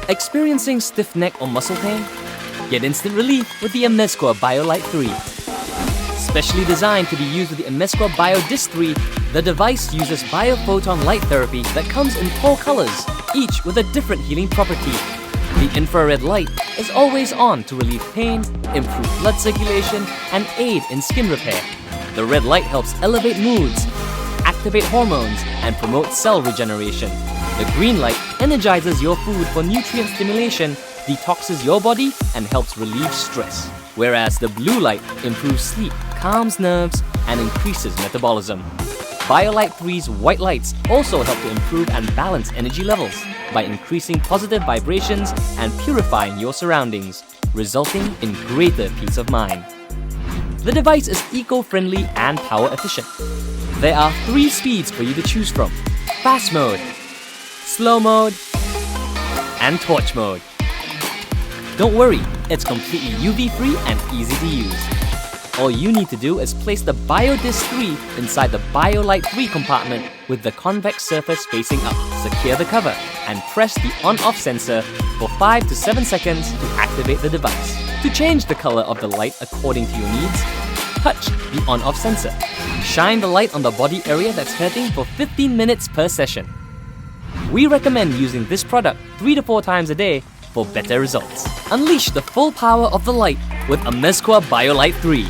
Experiencing stiff neck or muscle pain? Get instant relief with the Amezcua Bio Light 3. Specially designed to be used with the Amezcua Bio Disc 3, the device uses biophoton light therapy that comes in 4 colors, each with a different healing property. The infrared light is always on to relieve pain, improve blood circulation, and aid in skin repair. The red light helps elevate moods, activate hormones, and promote cell regeneration. The green light energizes your food for nutrient stimulation, detoxes your body, and helps relieve stress. Whereas the blue light improves sleep, calms nerves, and increases metabolism. BioLight 3's white lights also help to improve and balance energy levels by increasing positive vibrations and purifying your surroundings, resulting in greater peace of mind. The device is eco-friendly and power-efficient. There are 3 speeds for you to choose from: fast mode, slow mode, and torch mode. Don't worry, it's completely UV-free and easy to use. All you need to do is place the BioDisc 3 inside the BioLight 3 compartment with the convex surface facing up. Secure the cover and press the on-off sensor for 5 to 7 seconds to activate the device. To change the color of the light according to your needs, touch the on-off sensor. Shine the light on the body area that's hurting for 15 minutes per session. We recommend using this product 3 to 4 times a day for better results. Unleash the full power of the light with Amezcua Bio Light 3.